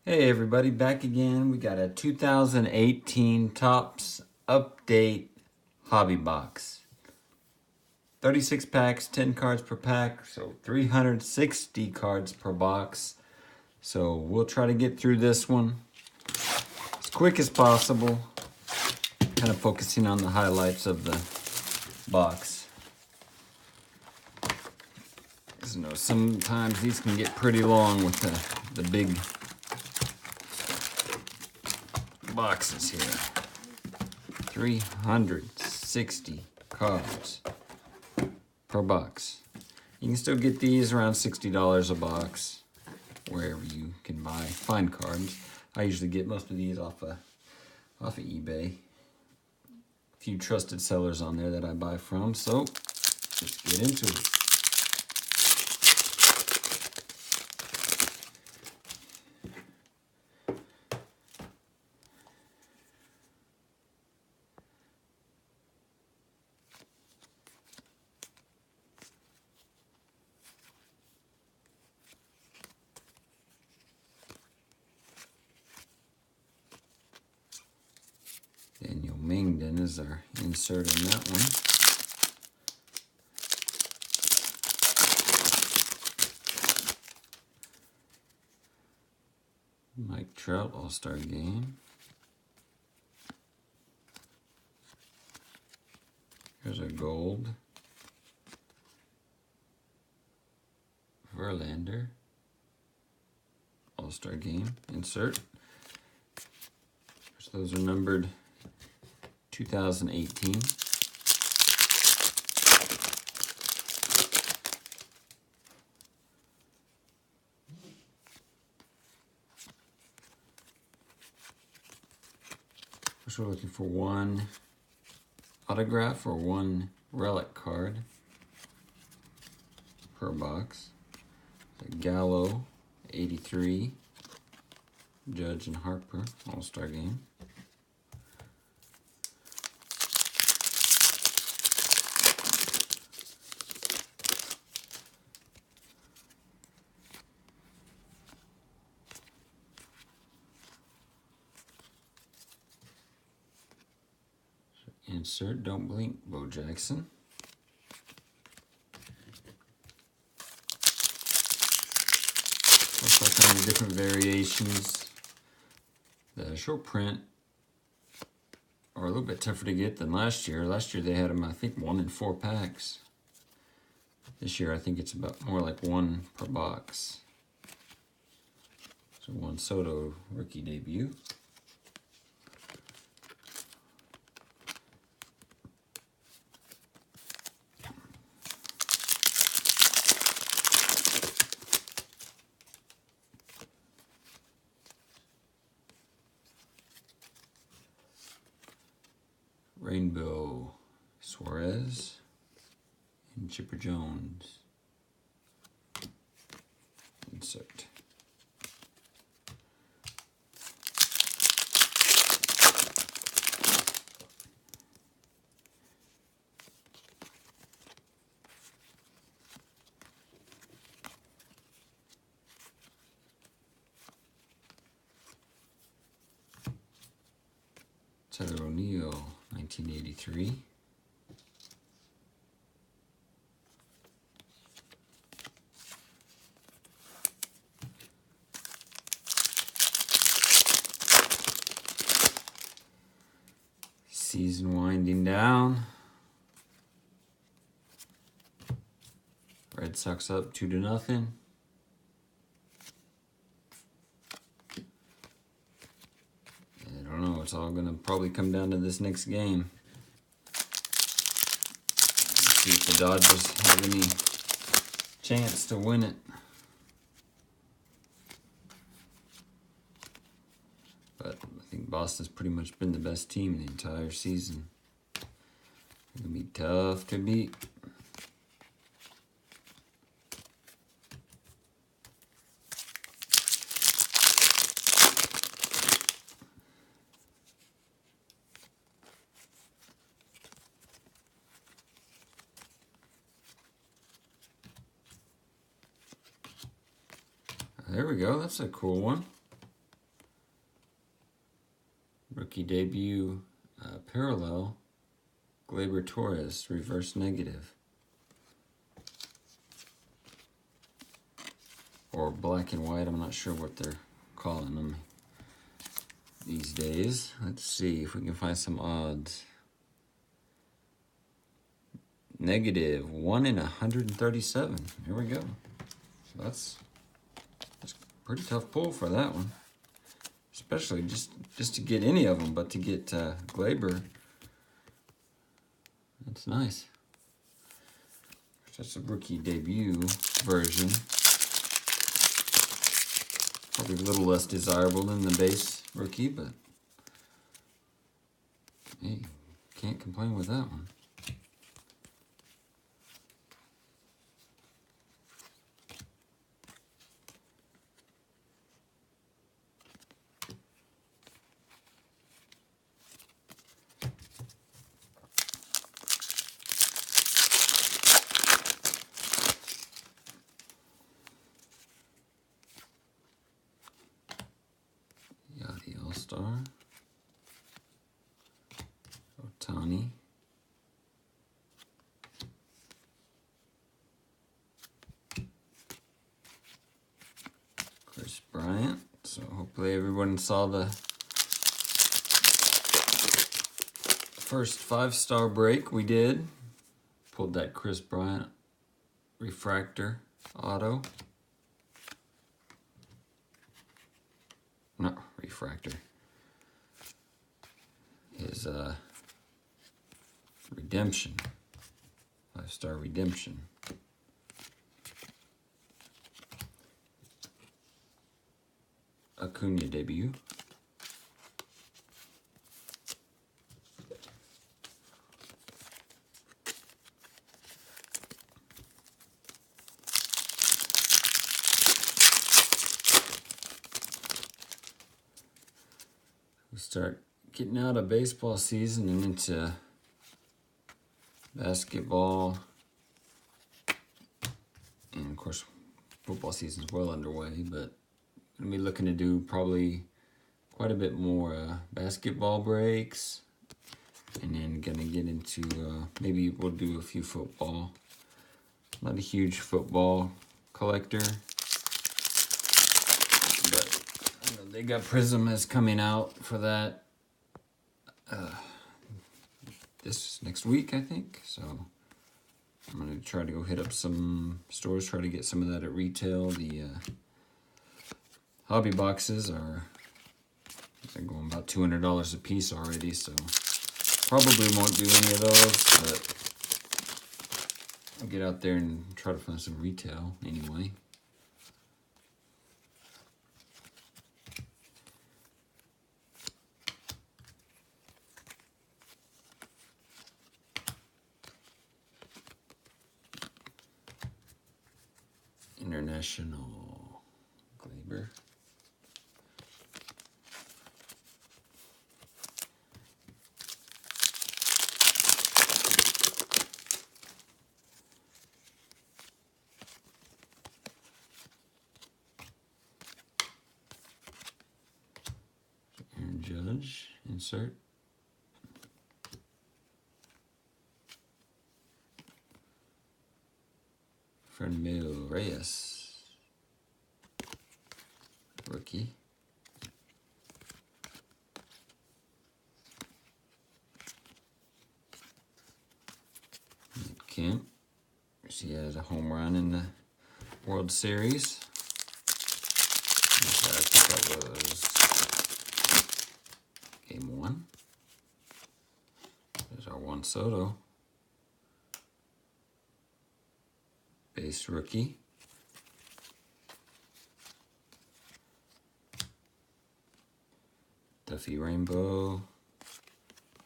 Hey everybody, back again. We got a 2018 Topps Update Hobby Box. 36 packs, 10 cards per pack, so 360 cards per box. So we'll try to get through this one as quick as possible, kind of focusing on the highlights of the box. Because you know, sometimes these can get pretty long with the big boxes here. 360 cards per box. You can still get these around $60 a box wherever you can find cards. I usually get most of these off of eBay. A few trusted sellers on there that I buy from, so let's get into it. Daniel Mingden is our insert in that one. Mike Trout All-Star Game. Here's our gold. Verlander All-Star Game insert. So those are numbered 2018. First we're looking for one autograph or one relic card per box. The Gallo 83, Judge and Harper All-Star Game. Insert Don't Blink, Bo Jackson. Also kind of different variations. The short print are a little bit tougher to get than last year. Last year they had them, I think, 1 in 4 packs. This year I think it's about more like 1 per box. So Juan Soto rookie debut. Rainbow Suarez and Chipper Jones. Insert. Tyler O'Neill, 1983. Season winding down. Red Sox up 2-0. It's all going to probably come down to this next game. See if the Dodgers have any chance to win it. But I think Boston's pretty much been the best team the entire season. It's going to be tough to beat. There we go. That's a cool one. Rookie debut, parallel, Gleyber Torres, reverse negative. Or black and white, I'm not sure what they're calling them these days. Let's see if we can find some odds. Negative 1 in 137. Here we go. So that's a pretty tough pull for that one. Especially just to get any of them, but to get Gleyber, that's nice. That's a rookie debut version. Probably a little less desirable than the base rookie, but hey, can't complain with that one. Yachty All-Star. Otani. Chris Bryant. So hopefully everyone saw the first 5-star break we did. Pulled that Chris Bryant refractor auto. Not refractor. His redemption. 5-star redemption. Acuna debut. We start getting out of baseball season and into basketball, and of course football season is well underway, but I'm going to be looking to do probably quite a bit more basketball breaks, and then going to get into maybe we'll do a few football. I'm not a huge football collector, but I know they got Prism is coming out for that this next week, I think. So I'm going to try to go hit up some stores, try to get some of that at retail. The hobby boxes are going about $200 a piece already, so probably won't do any of those, but I'll get out there and try to find some retail anyway. International Gleyber. Aaron Judge, insert. Fernando Reyes, rookie. Kemp, he had a home run in the World Series. I think that was game 1. There's our Juan Soto. Base rookie. Duffy Rainbow.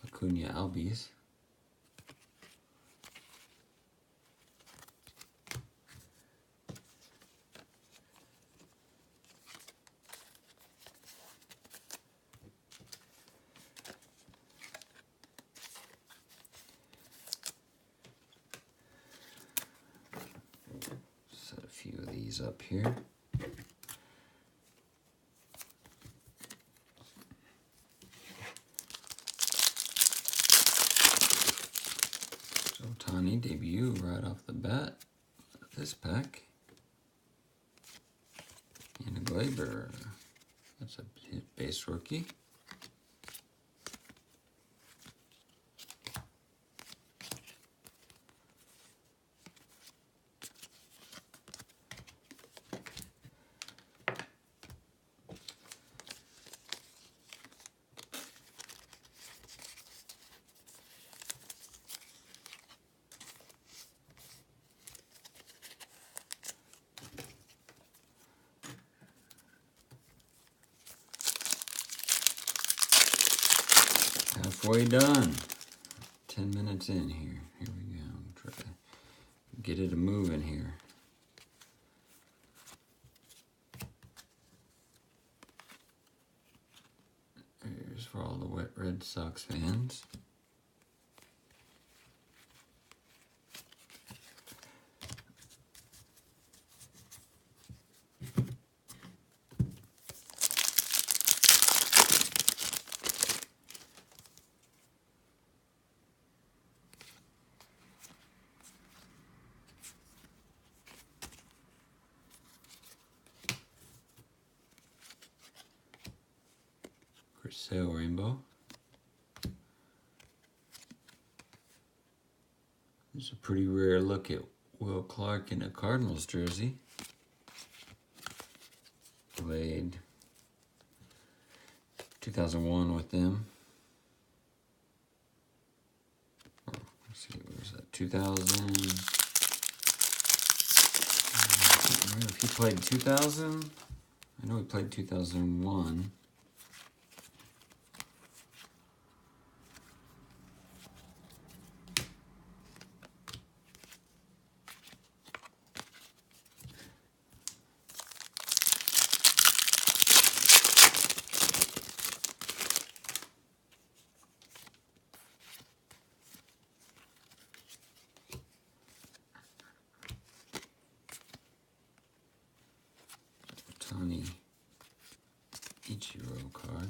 Acuna Albies. Set a few of these up here. debut right off the bat. This pack. And a Gleyber. That's a base rookie. Halfway done. 10 minutes in here. Here we go. Try to get it a moving here. Here's for all the wet Red Sox fans. Sale rainbow. There's a pretty rare look at Will Clark in a Cardinals jersey. Played 2001 with them. Or, let's see, what was that? 2000. I can't remember if he played 2000. I know he played 2001. Tony Ichiro card.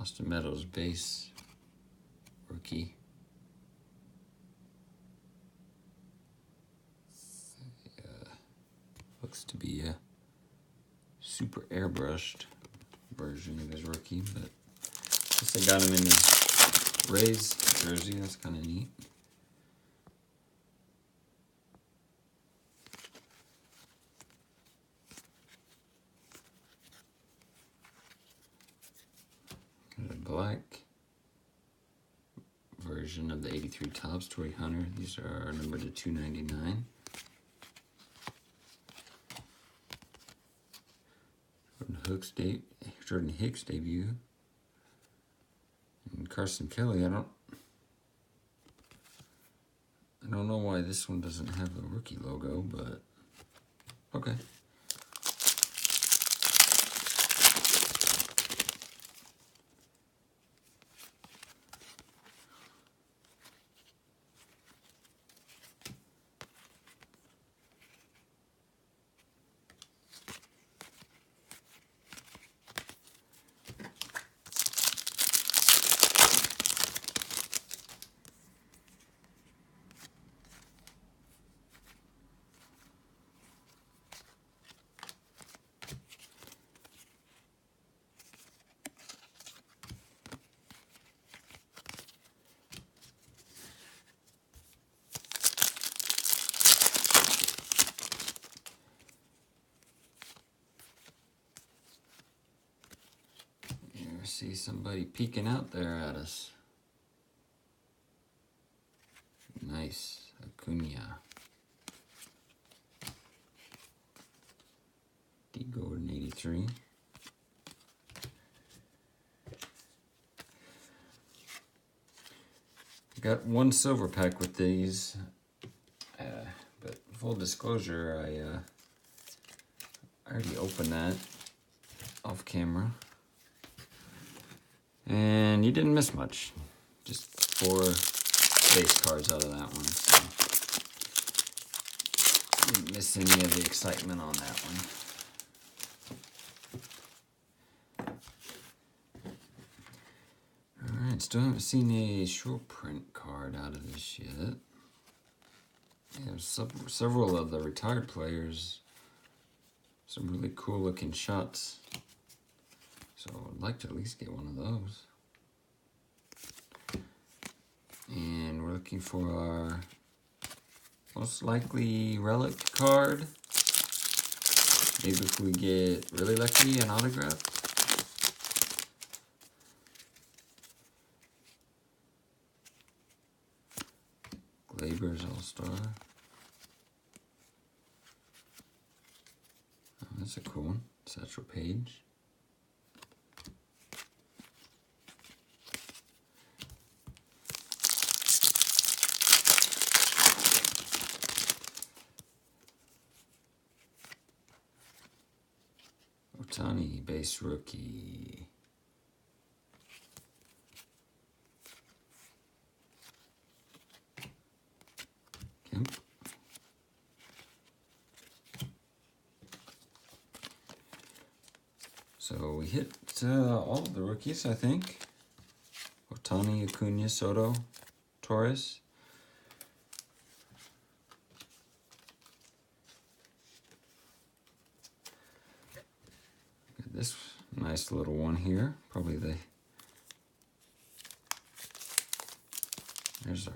Austin Meadows base rookie. Looks to be a super airbrushed version of his rookie, but I guess they got him in his Rays jersey. That's kind of neat. Got a black version of the 83 Topps Toy Hunter. These are numbered to 299. Jordan Hicks debut. And Carson Kelly, I don't know why this one doesn't have a rookie logo, but okay. See somebody peeking out there at us. Nice. Acuna. D. Gordon 83. Got one silver pack with these. But full disclosure, I already opened that off camera. And you didn't miss much. Just 4 base cards out of that one. So didn't miss any of the excitement on that one. Alright, still haven't seen a short print card out of this yet. Yeah, several of the retired players. Some really cool looking shots. So I'd like to at least get one of those. And we're looking for our most likely relic card. Maybe if we get really lucky, an autograph. Gleyber's All-Star. Oh, that's a cool one. Satchel Paige. Otani, base rookie. Kemp. So we hit all of the rookies, I think. Otani, Acuna, Soto, Torres. Got this nice little one here. Probably there's our,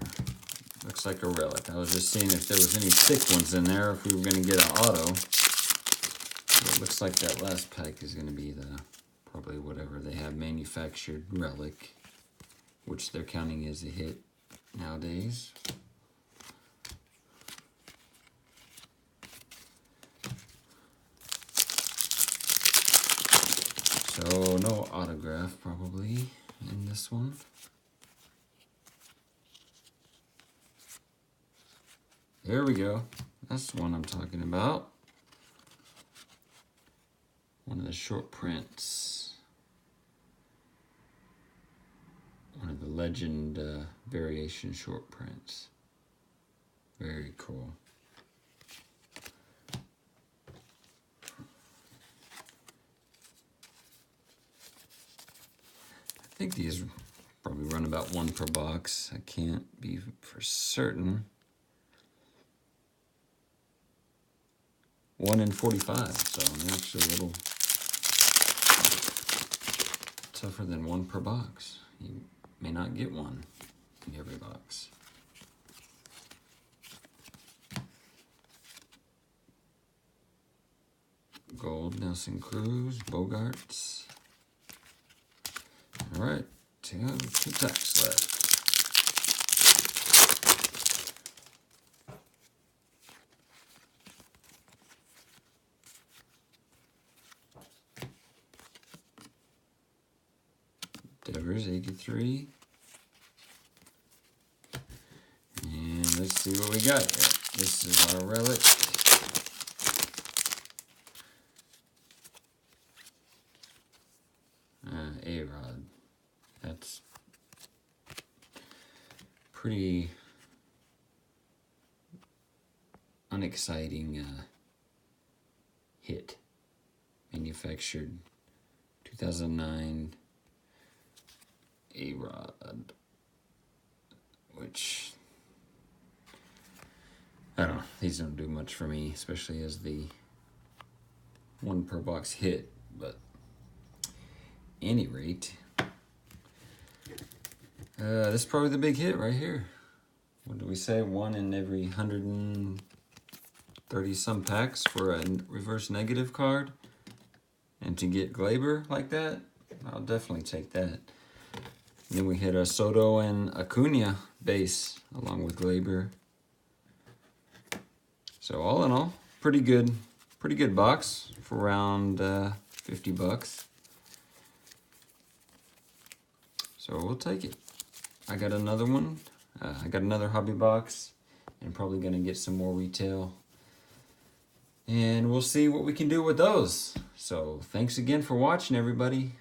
looks like a relic. I was just seeing if there was any thick ones in there, if we were going to get an auto. So it looks like that last pack is going to be probably whatever they have manufactured relic, which they're counting as a hit nowadays. So no autograph probably in this one. There we go. That's the one I'm talking about. One of the short prints. One of the legend variation short prints. Very cool. I think these probably run about 1 per box. I can't be for certain. 1 in 45, so I'm actually a little tougher than 1 per box. You may not get one in every box. Gold, Nelson Cruz, Bogarts. All right, 2 packs left. Devers, 83. And let's see what we got here. This is our relic. A-Rod. That's pretty unexciting hit. Manufactured 2009 A-Rod, which I don't know, these don't do much for me, especially as the 1 per box hit, but any rate, this is probably the big hit right here. What do we say? 1 in every 130 some packs for a reverse negative card, and to get Gleyber like that, I'll definitely take that. And then we hit a Soto and Acuna base along with Gleyber. So all in all, pretty good box for around 50 bucks. So we'll take it. I got another one. I got another hobby box, and probably gonna get some more retail And we'll see what we can do with those. So thanks again for watching, everybody.